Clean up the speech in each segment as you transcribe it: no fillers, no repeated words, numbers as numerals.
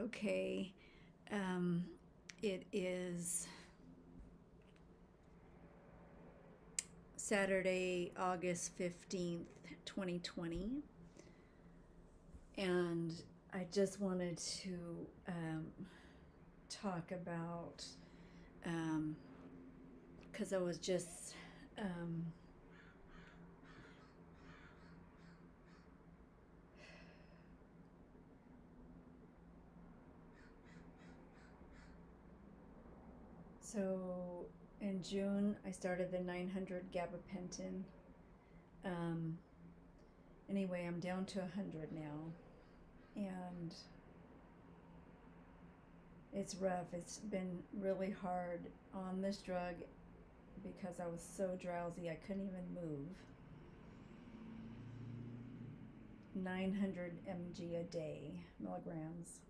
Okay, it is Saturday, August 15th, 2020, and I just wanted to talk about, because I was just, so in June, I started the 900 Gabapentin. Um, anyway, I'm down to 100 now, and it's rough. It's been really hard on this drug because I was so drowsy I couldn't even move. 900 mg a day, milligrams.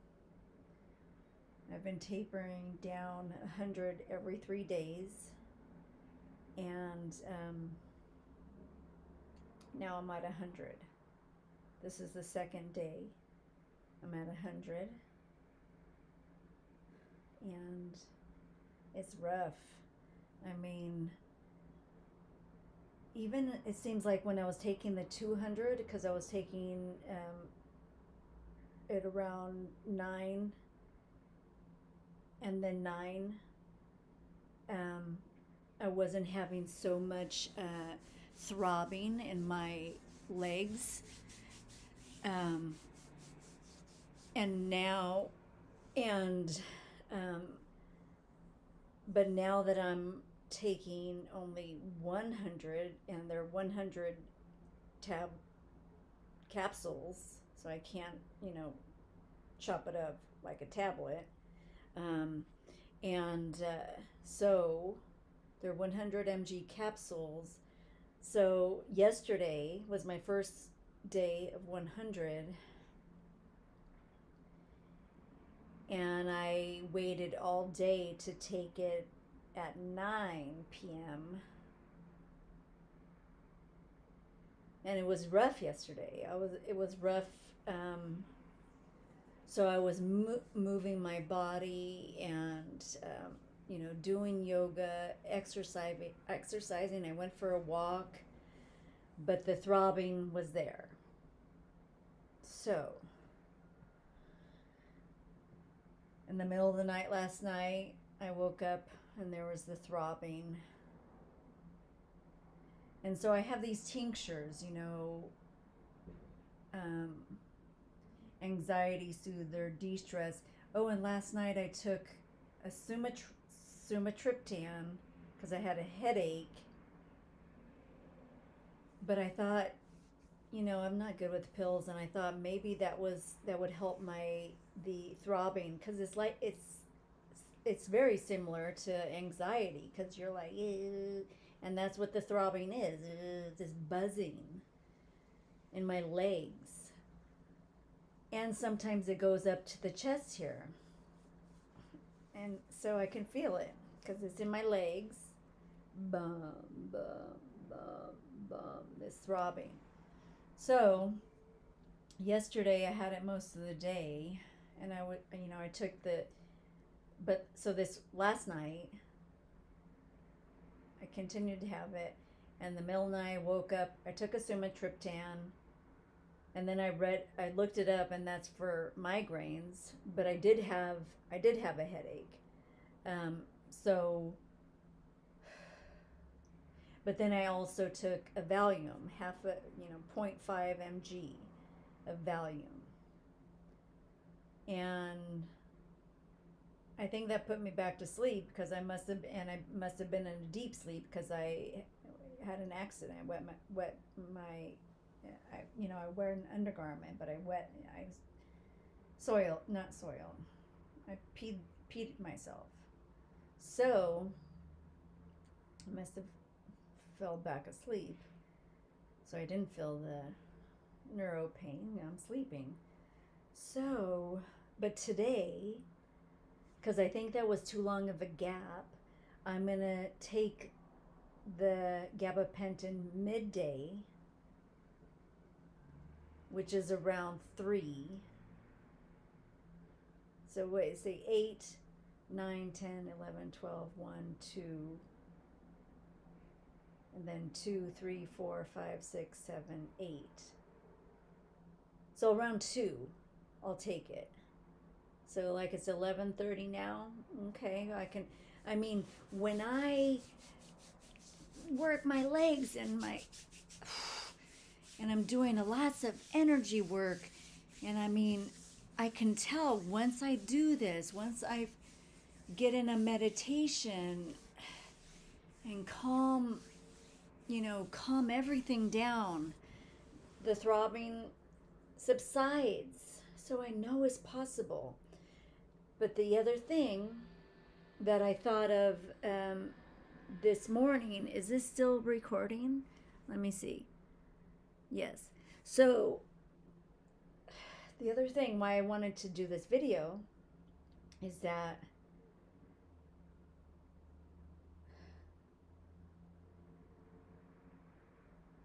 I've been tapering down 100 every 3 days, and now I'm at 100. This is the second day. I'm at 100, and it's rough. I mean, even it seems like when I was taking the 200, because I was taking it around 9 and then 9, I wasn't having so much throbbing in my legs. And now, and but now that I'm taking only 100, and they're 100 capsules, so I can't, chop it up like a tablet. So they're 100 mg capsules. So yesterday was my first day of 100, and I waited all day to take it at 9 p.m. And it was rough yesterday. It was rough. So I was moving my body and doing yoga, exercising. I went for a walk, but the throbbing was there. So in the middle of the night last night, I woke up and there was the throbbing. And so I have these tinctures, anxiety soother, de-stress. Oh, and last night I took a sumatriptan because I had a headache. But I thought, I'm not good with pills, and I thought maybe that would help the throbbing, because it's very similar to anxiety, because you're like, ew, and that's what the throbbing is, this buzzing in my legs, and sometimes it goes up to the chest here, and so I can feel it because it's in my legs. Bum, bum, bum, bum, this throbbing. So yesterday I had it most of the day, and I took so this last night I continued to have it, and the middle night I woke up, I took a sumatriptan, and then I looked it up, and that's for migraines, but I did have a headache. But then I also took a Valium, 0.5 mg of Valium. And I think that put me back to sleep, because I must have been in a deep sleep, because I had an accident. I wear an undergarment, but I peed myself. So I must have fell back asleep, so I didn't feel the neuro pain. I'm sleeping. So, but today, because I think that was too long of a gap, I'm gonna take the gabapentin midday, which is around 3. So wait, say 8, 9, 10, 11, 12, 1, 2, and then 2, 3, 4, 5, 6, 7, 8. So around 2, I'll take it. So like it's 11:30 now. Okay, I mean, when I work my legs and I'm doing lots of energy work, and I mean, I can tell once I do this, once I get in a meditation and calm everything down, the throbbing subsides. So I know it's possible. But the other thing that I thought of this morning, is this still recording? Let me see. Yes. So the other thing why I wanted to do this video is that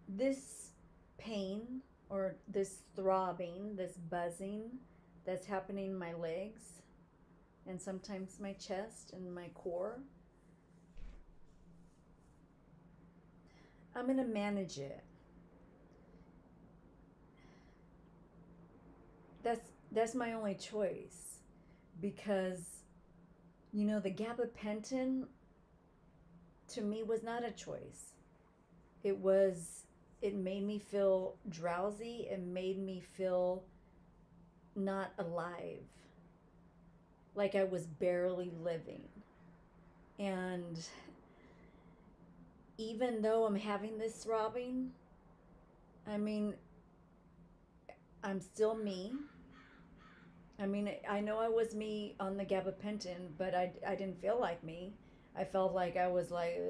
this pain or this throbbing, this buzzing that's happening in my legs and sometimes my chest and my core, I'm going to manage it. That's my only choice, because the gabapentin to me was not a choice. It made me feel drowsy. It made me feel not alive, like I was barely living. And even though I'm having this throbbing, I mean, I'm still me. I mean, I know I was me on the gabapentin, but I didn't feel like me. I felt like I was like,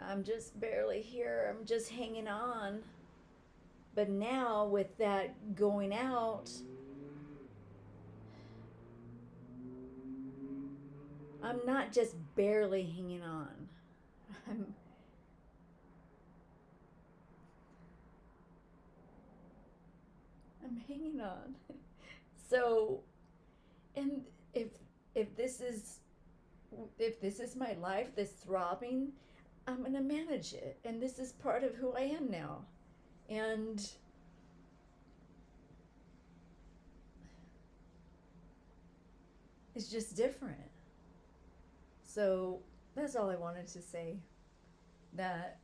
I'm just barely here. I'm just hanging on. But now with that going out, I'm not just barely hanging on. I'm hanging on. So, and if this is my life, this throbbing, I'm gonna manage it, and this is part of who I am now, and it's just different. So that's all I wanted to say. That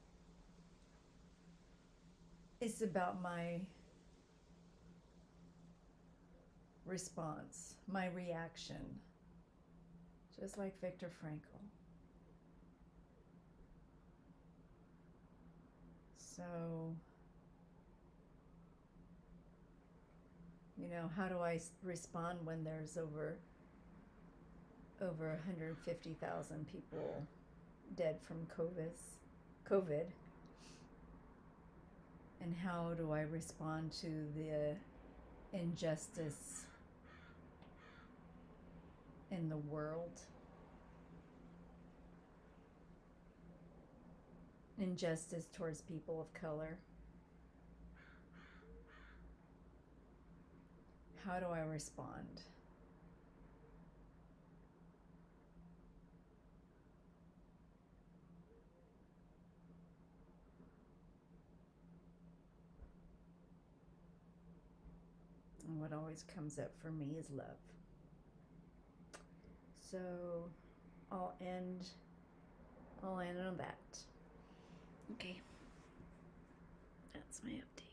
it's about my response, my reaction, just like Viktor Frankl. So, how do I respond when there's over 150,000 people dead from COVID? And how do I respond to the injustice in the world? Injustice towards people of color. How do I respond? And what always comes up for me is love. So I'll end on that. Okay. That's my update.